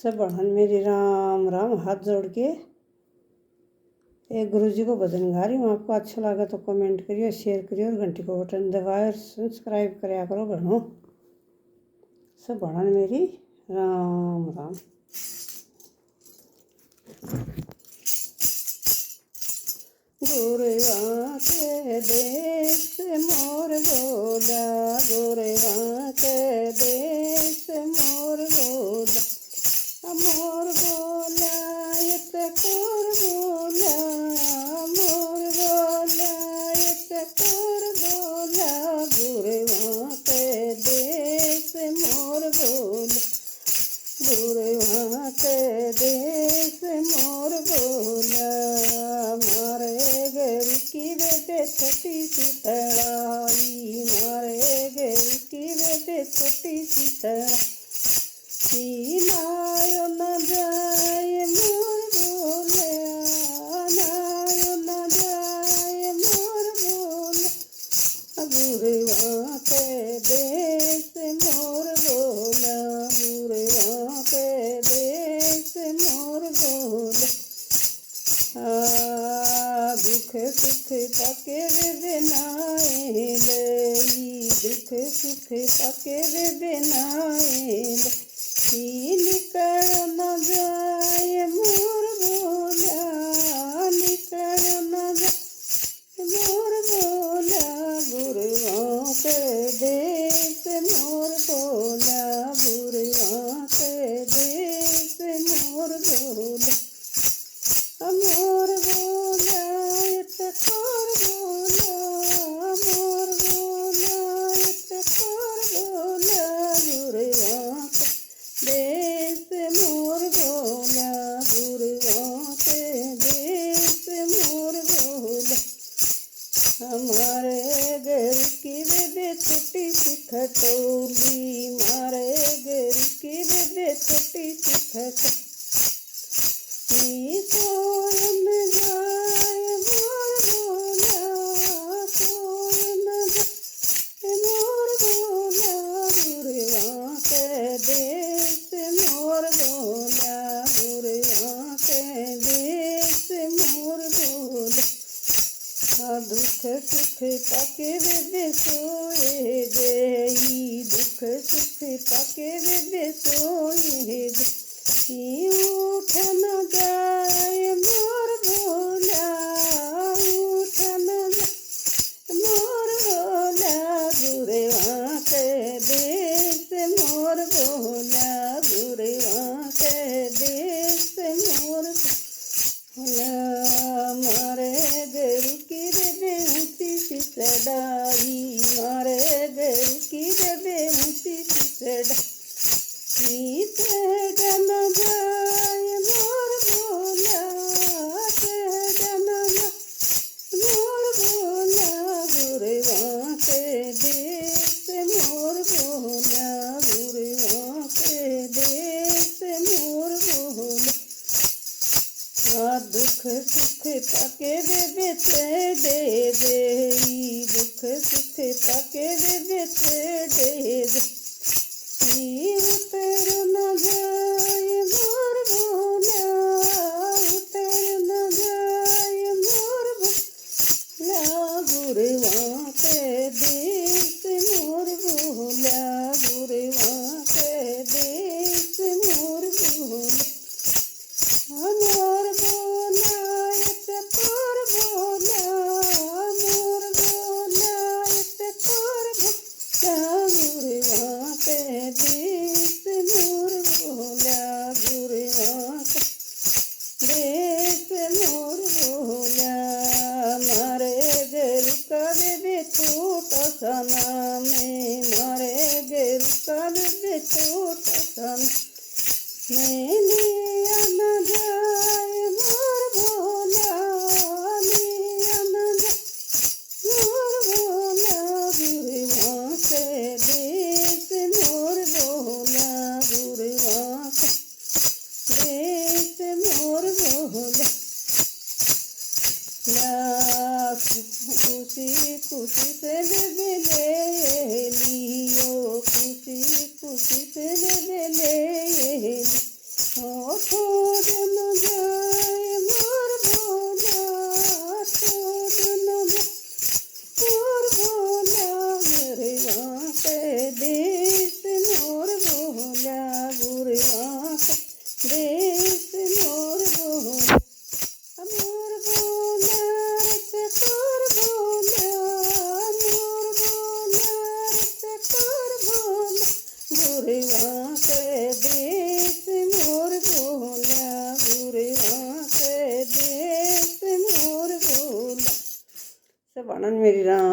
सब बढ़न मेरी राम राम। हाथ जोड़ के एक गुरु जी को भजन गा रही हूँ। आपको अच्छा लगा तो कमेंट करिए, शेयर करिए और घंटी को बटन दबाए और सब्सक्राइब कराया करो घणो। सब बढ़न मेरी राम राम। गुरुआ के देश मोर बोला, गुरुआ के देश मोर बोला, मोर बोला कोर बोला, मोर बोला कोर बोला, गुरुआ के देश मोर बोला, गुरुआ के देश मोर बोला। मारे घर की बेटे छोटी सी तड़ाई, मारे घर की बेटे छोटी सी तड़ाई, नायो न जाए मोर बोले, नायो न जाए मोर बोले, गुरुआ के देश मोर बोला, गुरुआ के देश मोर बोला। दुख सुख पाके वे बेनाए लई, दुख सुख पाके वे बेनाए लई, निकल न जाए मोर बोला, निकल न जाए मोर बोला, गुरुआ के देश मोर बोला, गुरुआ के देश मोर बोला, मोर बोला कोर बोला, मोर बोला कोर बोला, गुरुआ के देश मोर बोला, गुरुआ के देश मोर बोला। हमारे घर की बेबे छोटी सी खटोली, मारे घर की बेबे छोटी सी खटोली, कोई न जाए मोर बोला, कोई न जाए मोर बोला, गुरुआ के देश मोर बोला, गुरुआ के देश मोर बोला। दुख सुख पाके बेबे सोए गई, दुख सुख पाके बेबे सोए गई, उठ न जाए मोर बोला, उठ न जाए मोर बोला, गुरुआ के देश मोर बोला, गुरुआ के देश मोर बोला। मारे घर की बेबे ऊँची सी चढ़ाई, मारे घर की बेबे ऊँची सी चढ़ाई, तेज न जाए मोर बोला, तेज न जाए मोर बोला, गुरुआ के देश मोर बोला, गुरुआ के देश मोर बोला। दुख सुख पाके बेबे ते दे देई, दुख सुख पाके बेबे ते दे दे, उतर न जाए मोर बोला, उतर न जाए मोर बोला, गुरुआ के देश मोर बोला, गुरुआ के देश मोर बोला। मोर बोला कोर बोला, मोर बोला कोर बोला, गुरुआ के देश मोर बोला, गुरुआ के देश मोर बोला। मारे घर का बेबे छोटा सा नाम है, मारे घर का बेबे छोटा सा मैं लिया न जाए मोर बोला, लिया न जाए मोर बोला, गुरुआ के देश मोर बोला, गुरुआ के देश मोर बोला। खुशी खुशी से बेबे ले लियो, खुशी खुशी से बेबे ले आनंद मेरी राम।